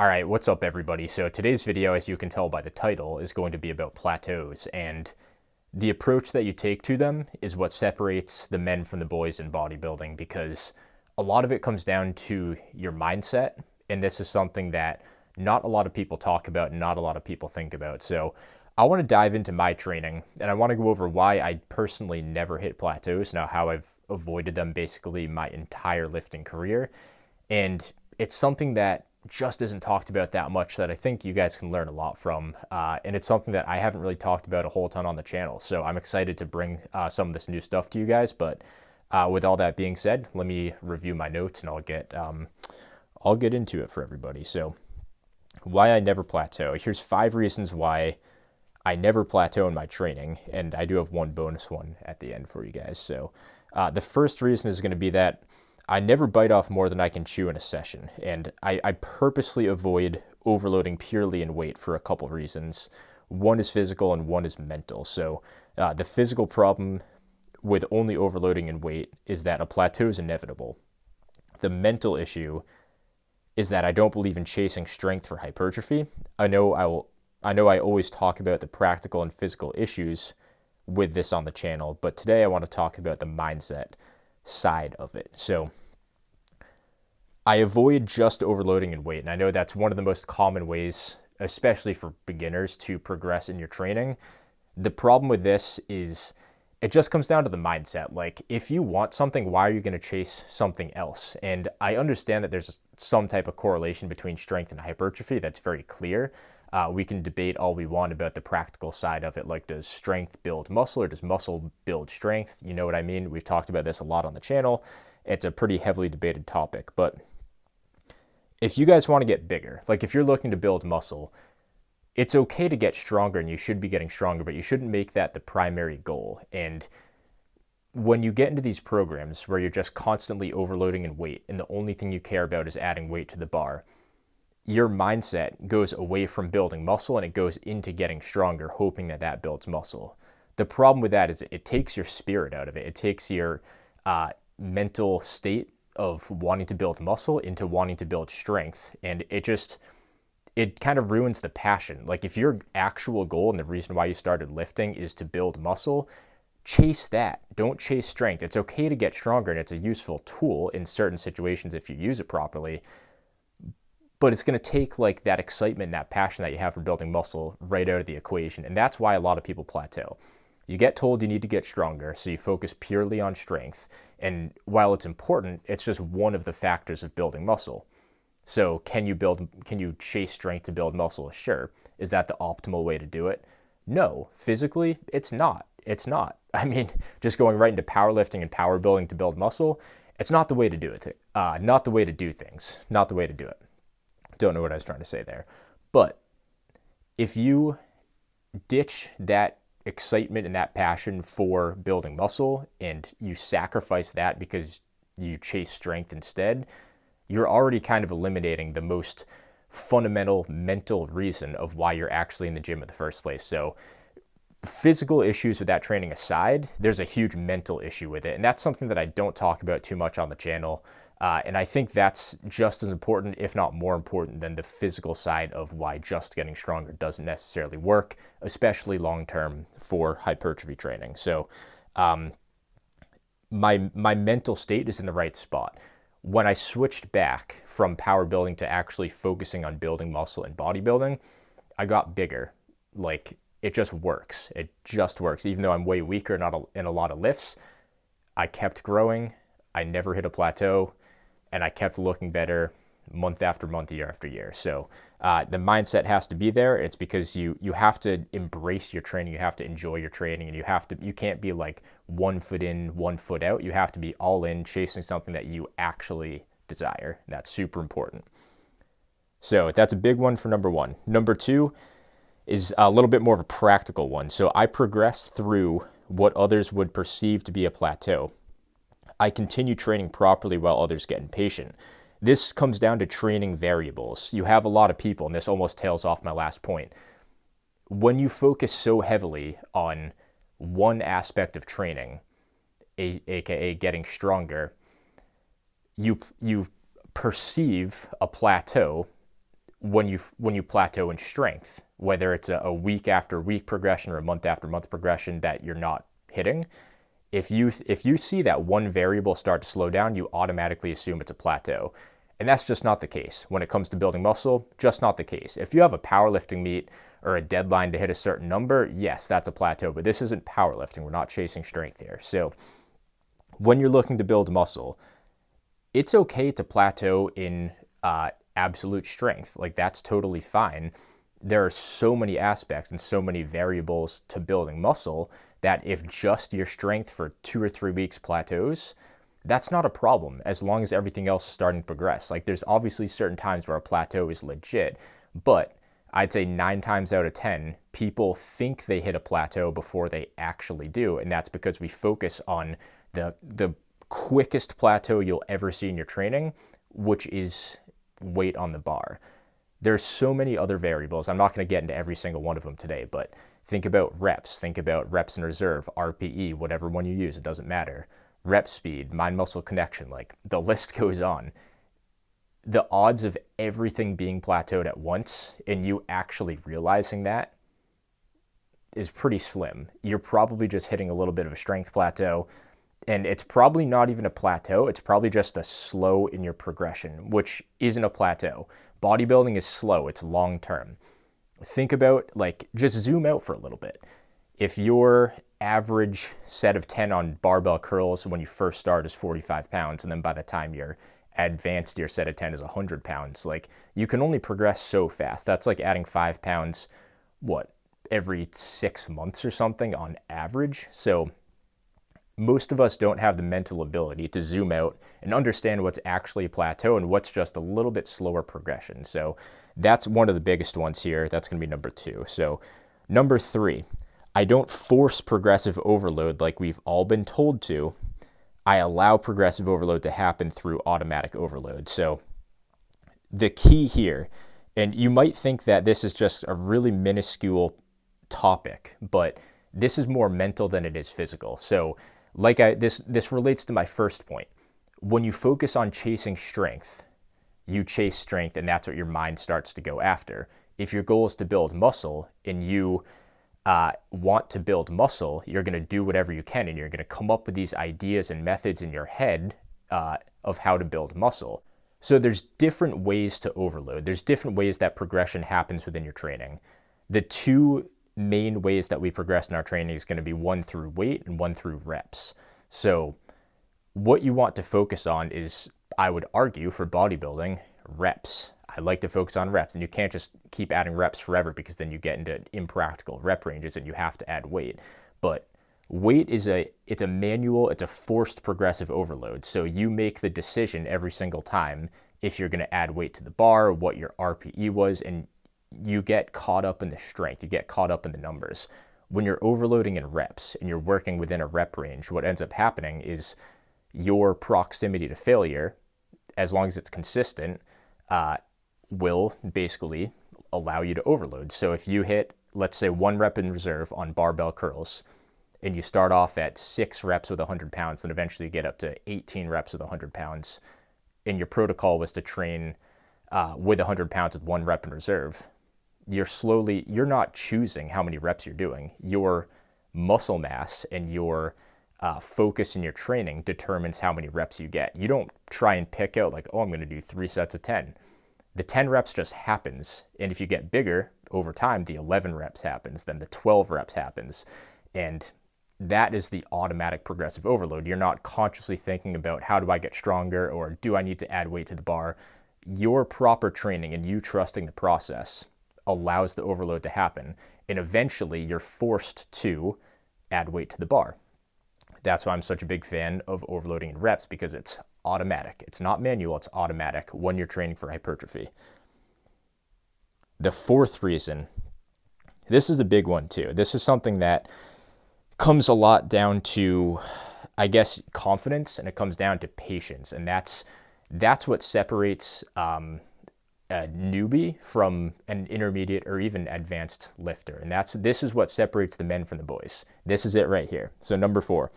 All right, what's up everybody? So today's video, as you can tell by the title, is going to be about plateaus, and the approach that you take to them is what separates the men from the boys in bodybuilding, because a lot of it comes down to your mindset, and this is something that not a lot of people talk about and not a lot of people think about. So I want to dive into my training, and I want to go over why I personally never hit plateaus, now how I've avoided them basically my entire lifting career. And it's something that just isn't talked about that much that I think you guys can learn a lot from. And it's something that I haven't really talked about a whole ton on the channel. So I'm excited to bring some of this new stuff to you guys. But with all that being said, let me review my notes and I'll get into it for everybody. So why I never plateau. Here's 5 reasons why I never plateau in my training. And I do have one bonus one at the end for you guys. So the first reason is going to be that I never bite off more than I can chew in a session, and I purposely avoid overloading purely in weight for a couple reasons. One is physical and one is mental. So the physical problem with only overloading in weight is that a plateau is inevitable. The mental issue is that I don't believe in chasing strength for hypertrophy. I know I always talk about the practical and physical issues with this on the channel, but today I want to talk about the mindset side of it. So I avoid just overloading in weight, and I know that's one of the most common ways, especially for beginners, to progress in your training. The problem with this is it just comes down to the mindset. Like, if you want something, why are you going to chase something else? And I understand that there's some type of correlation between strength and hypertrophy. That's very clear. We can debate all we want about the practical side of it, like does strength build muscle or does muscle build strength? You know what I mean? We've talked about this a lot on the channel. It's a pretty heavily debated topic, but if you guys want to get bigger, like if you're looking to build muscle, it's okay to get stronger and you should be getting stronger, but you shouldn't make that the primary goal. And when you get into these programs where you're just constantly overloading in weight and the only thing you care about is adding weight to the bar, your mindset goes away from building muscle and it goes into getting stronger, hoping that that builds muscle. The problem with that is it takes your spirit out of it. It takes your mental state of wanting to build muscle into wanting to build strength. And it kind of ruins the passion. Like, if your actual goal and the reason why you started lifting is to build muscle, chase that. Don't chase strength. It's okay to get stronger and it's a useful tool in certain situations if you use it properly. But it's going to take like that excitement, that passion that you have for building muscle right out of the equation. And that's why a lot of people plateau. You get told you need to get stronger, so you focus purely on strength. And while it's important, it's just one of the factors of building muscle. So can you chase strength to build muscle? Sure. Is that the optimal way to do it? No. Physically, it's not. It's not. I mean, just going right into powerlifting and power building to build muscle, it's not the way to do it. Not the way to do things. Not the way to do it. Don't know what I was trying to say there. But if you ditch that excitement and that passion for building muscle and you sacrifice that because you chase strength instead, you're already kind of eliminating the most fundamental mental reason of why you're actually in the gym in the first place. So physical issues with that training aside, there's a huge mental issue with it. And that's something that I don't talk about too much on the channel. And I think that's just as important, if not more important, than the physical side of why just getting stronger doesn't necessarily work, especially long-term for hypertrophy training. So my mental state is in the right spot. When I switched back from power building to actually focusing on building muscle and bodybuilding, I got bigger. Like, it just works. It just works. Even though I'm way weaker in a lot of lifts, I kept growing. I never hit a plateau. And I kept looking better month after month, year after year. So the mindset has to be there. It's because you have to embrace your training. You have to enjoy your training, and you can't be like 1 foot in, 1 foot out. You have to be all in, chasing something that you actually desire. And that's super important. So that's a big one for number 1. Number 2 is a little bit more of a practical one. So I progress through what others would perceive to be a plateau. I continue training properly while others get impatient. This comes down to training variables. You have a lot of people, and this almost tails off my last point. When you focus so heavily on one aspect of training, aka getting stronger, you perceive a plateau when you plateau in strength, whether it's a week after week progression or a month after month progression that you're not hitting. If you see that one variable start to slow down, you automatically assume it's a plateau. And that's just not the case. When it comes to building muscle, just not the case. If you have a powerlifting meet or a deadline to hit a certain number, yes, that's a plateau, but this isn't powerlifting. We're not chasing strength here. So when you're looking to build muscle, it's okay to plateau in absolute strength. Like, that's totally fine. There are so many aspects and so many variables to building muscle that if just your strength for 2 or 3 weeks plateaus, that's not a problem as long as everything else is starting to progress. Like, there's obviously certain times where a plateau is legit, but I'd say 9 times out of 10, people think they hit a plateau before they actually do. And that's because we focus on the quickest plateau you'll ever see in your training, which is weight on the bar. There's so many other variables. I'm not going to get into every single one of them today, but think about reps. Think about reps in reserve, RPE, whatever one you use, it doesn't matter. Rep speed, mind-muscle connection, like the list goes on. The odds of everything being plateaued at once and you actually realizing that is pretty slim. You're probably just hitting a little bit of a strength plateau, and it's probably not even a plateau. It's probably just a slow in your progression, which isn't a plateau. Bodybuilding is slow. It's long-term. Think about, like, just zoom out for a little bit. If your average set of 10 on barbell curls when you first start is 45 pounds, and then by the time you're advanced, your set of 10 is 100 pounds, like, you can only progress so fast. That's like adding 5 pounds, every 6 months or something on average. So most of us don't have the mental ability to zoom out and understand what's actually a plateau and what's just a little bit slower progression. So that's one of the biggest ones here. That's going to be number 2. So number 3, I don't force progressive overload like we've all been told to. I allow progressive overload to happen through automatic overload. So the key here, and you might think that this is just a really minuscule topic, but this is more mental than it is physical. So this relates to my first point. When you focus on chasing strength, you chase strength, and that's what your mind starts to go after. If your goal is to build muscle and you want to build muscle, you're going to do whatever you can, and you're going to come up with these ideas and methods in your head of how to build muscle. So there's different ways to overload. There's different ways that progression happens within your training. The 2 main ways that we progress in our training is going to be 1 through weight and 1 through reps. So what you want to focus on is, I would argue, for bodybuilding, reps. I like to focus on reps, and you can't just keep adding reps forever because then you get into impractical rep ranges and you have to add weight. But weight it's a manual, it's a forced progressive overload. So you make the decision every single time if you're going to add weight to the bar, what your RPE was, and you get caught up in the strength, you get caught up in the numbers. When you're overloading in reps and you're working within a rep range, what ends up happening is your proximity to failure, as long as it's consistent, will basically allow you to overload. So if you hit, let's say, 1 rep in reserve on barbell curls, and you start off at 6 reps with 100 pounds, then eventually you get up to 18 reps with 100 pounds, and your protocol was to train with 100 pounds with 1 rep in reserve, you're not choosing how many reps you're doing. Your muscle mass and your focus in your training determines how many reps you get. You don't try and pick out like, I'm going to do 3 sets of 10. The 10 reps just happens. And if you get bigger over time, the 11 reps happens, then the 12 reps happens. And that is the automatic progressive overload. You're not consciously thinking about, how do I get stronger, or do I need to add weight to the bar? Your proper training and you trusting the process allows the overload to happen. And eventually you're forced to add weight to the bar. That's why I'm such a big fan of overloading in reps, because it's automatic. It's not manual, it's automatic when you're training for hypertrophy. The 4th reason, this is a big one too. This is something that comes a lot down to, I guess, confidence, and it comes down to patience. And that's what separates a newbie from an intermediate or even advanced lifter. And this is what separates the men from the boys. This is it right here. So number 4,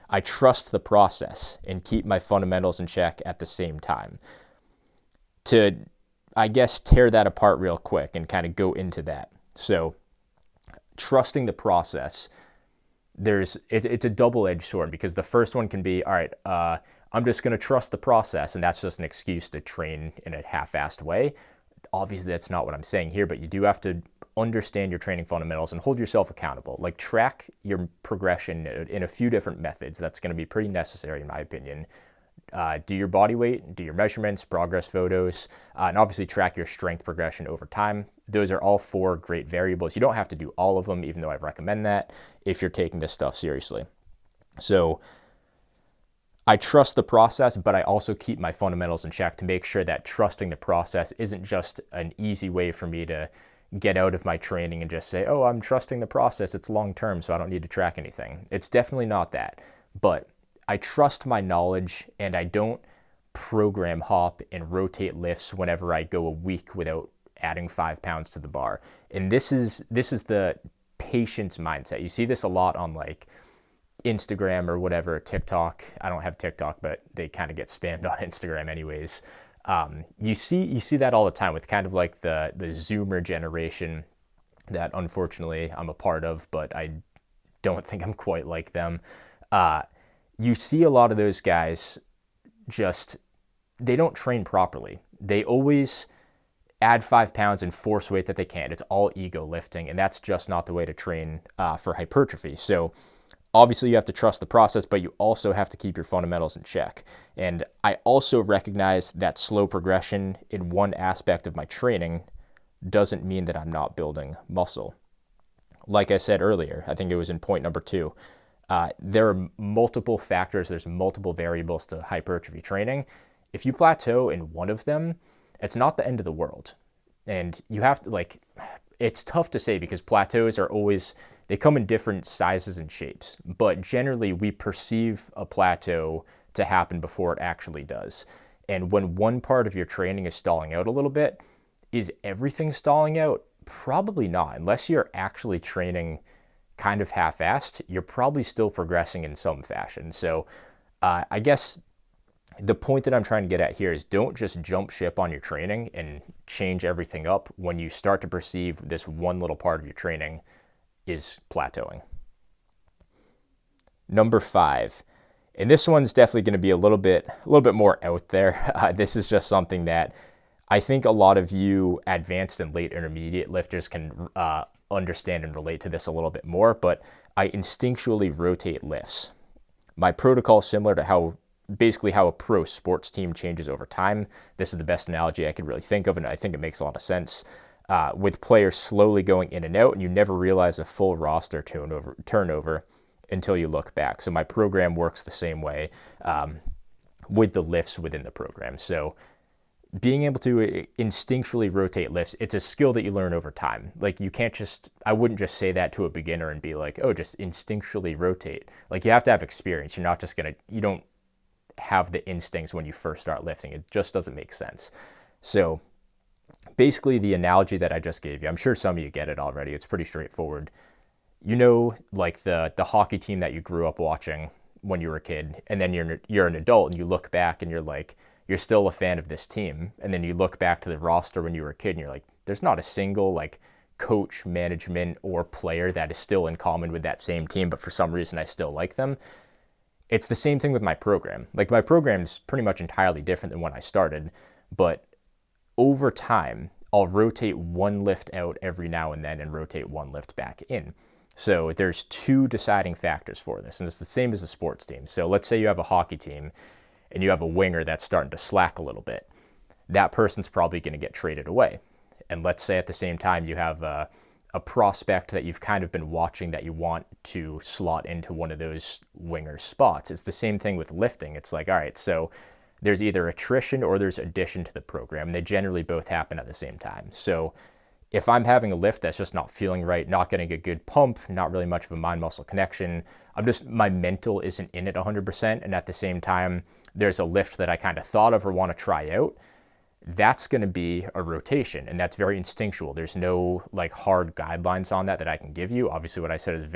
I trust the process and keep my fundamentals in check at the same time. I guess, tear that apart real quick and kind of go into that. So trusting the process, it's a double-edged sword, because the first one can be, all right, I'm just going to trust the process, and that's just an excuse to train in a half-assed way. Obviously, that's not what I'm saying here, but you do have to understand your training fundamentals and hold yourself accountable. Like, track your progression in a few different methods. That's going to be pretty necessary, in my opinion. Do your body weight, do your measurements, progress photos, and obviously track your strength progression over time. Those are all 4 great variables. You don't have to do all of them, even though I recommend that if you're taking this stuff seriously. So I trust the process, but I also keep my fundamentals in check to make sure that trusting the process isn't just an easy way for me to get out of my training and just say, oh, I'm trusting the process, it's long term, so I don't need to track anything. It's definitely not that. But I trust my knowledge, and I don't program hop and rotate lifts whenever I go a week without adding 5 pounds to the bar. And this is the patience mindset. You see this a lot on like Instagram or whatever, TikTok. I don't have TikTok, but they kind of get spammed on Instagram anyways. You see that all the time with kind of like the Zoomer generation that unfortunately I'm a part of, but I don't think I'm quite like them. You see a lot of those guys they don't train properly. They always add 5 pounds and force weight that they can't. It's all ego lifting, and that's just not the way to train for hypertrophy. So obviously you have to trust the process, but you also have to keep your fundamentals in check. And I also recognize that slow progression in one aspect of my training doesn't mean that I'm not building muscle. Like I said earlier, I think it was in point number 2, there are multiple factors, there's multiple variables to hypertrophy training. If you plateau in one of them, it's not the end of the world. And you have to, it's tough to say because plateaus are always, they come in different sizes and shapes, but generally we perceive a plateau to happen before it actually does. And when one part of your training is stalling out a little bit, is everything stalling out? Probably not. Unless you're actually training kind of half-assed, you're probably still progressing in some fashion. So I guess the point that I'm trying to get at here is don't just jump ship on your training and change everything up when you start to perceive this one little part of your training is plateauing. Number 5, and this one's definitely going to be a little bit more out there. This is just something that I think a lot of you advanced and late intermediate lifters can understand and relate to this a little bit more, but I instinctually rotate lifts. My protocol is similar to how a pro sports team changes over time. This is the best analogy I could really think of, and I think it makes a lot of sense. With players slowly going in and out, and you never realize a full roster turnover until you look back. So my program works the same way with the lifts within the program. So being able to instinctually rotate lifts, it's a skill that you learn over time. Like you can't I wouldn't just say that to a beginner and be like, oh, just instinctually rotate. Like you have to have experience. You're not just you don't have the instincts when you first start lifting. It just doesn't make sense. So basically the analogy that I just gave you, I'm sure some of you get it already. It's pretty straightforward. You know, like the hockey team that you grew up watching when you were a kid, and then you're an adult and you look back and you're like, you're still a fan of this team. And then you look back to the roster when you were a kid and you're like, there's not a single like coach, management, or player that is still in common with that same team, but for some reason I still like them. It's the same thing with my program. Like my program's pretty much entirely different than when I started, but over time, I'll rotate one lift out every now and then and rotate one lift back in. So there's 2 deciding factors for this, and it's the same as the sports team. So let's say you have a hockey team and you have a winger that's starting to slack a little bit. That person's probably going to get traded away. And let's say at the same time you have a prospect that you've kind of been watching that you want to slot into one of those winger spots. It's the same thing with lifting. It's like, all right, so there's either attrition or there's addition to the program. And they generally both happen at the same time. So if I'm having a lift that's just not feeling right, not getting a good pump, not really much of a mind-muscle connection, my mental isn't in it 100%. And at the same time, there's a lift that I kind of thought of or want to try out, that's going to be a rotation, and that's very instinctual. There's no like hard guidelines on that I can give you. Obviously what I said is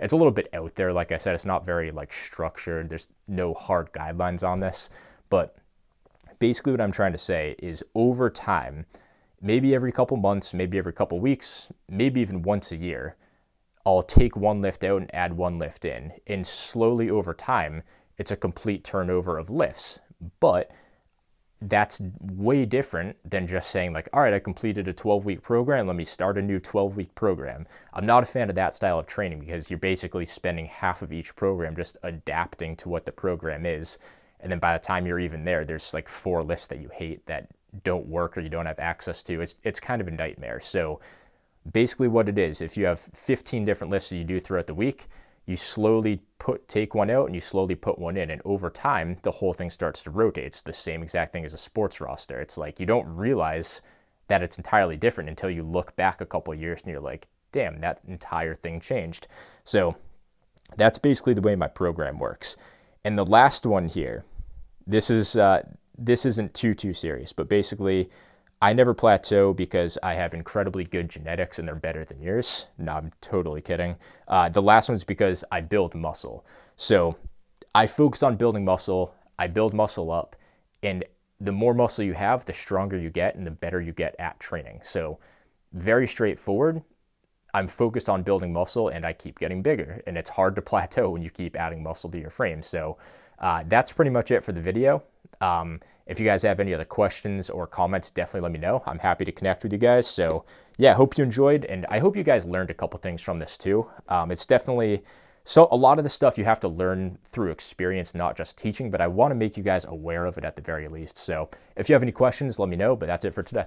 it's a little bit out there. Like I said, it's not very like structured. There's no hard guidelines on this, but Basically what I'm trying to say is over time, maybe every couple months, maybe every couple weeks, maybe even once a year, I'll take one lift out and add one lift in. And slowly over time, it's a complete turnover of lifts. But that's way different than just saying like, all right, I completed a 12-week program, let me start a new 12-week program. I'm not a fan of that style of training because you're basically spending half of each program just adapting to what the program is. And then by the time you're even there, there's like 4 lifts that you hate that don't work or you don't have access to. It's kind of a nightmare. So basically what it is, if you have 15 different lifts that you do throughout the week, you slowly take one out and you slowly put one in. And over time, the whole thing starts to rotate. It's the same exact thing as a sports roster. It's like you don't realize that it's entirely different until you look back a couple of years and you're like, damn, that entire thing changed. So that's basically the way my program works. And the last one here, this isn't too serious, but basically I never plateau because I have incredibly good genetics and they're better than yours. No, I'm totally kidding. The last one's because I build muscle. So I focus on building muscle. I build muscle up, and the more muscle you have, the stronger you get and the better you get at training. So very straightforward. I'm focused on building muscle and I keep getting bigger, and it's hard to plateau when you keep adding muscle to your frame. So that's pretty much it for the video. If you guys have any other questions or comments, definitely let me know. I'm happy to connect with you guys. So yeah, I hope you enjoyed, and I hope you guys learned a couple things from this too. It's definitely, so a lot of the stuff you have to learn through experience, not just teaching, but I want to make you guys aware of it at the very least. So if you have any questions, let me know, but that's it for today.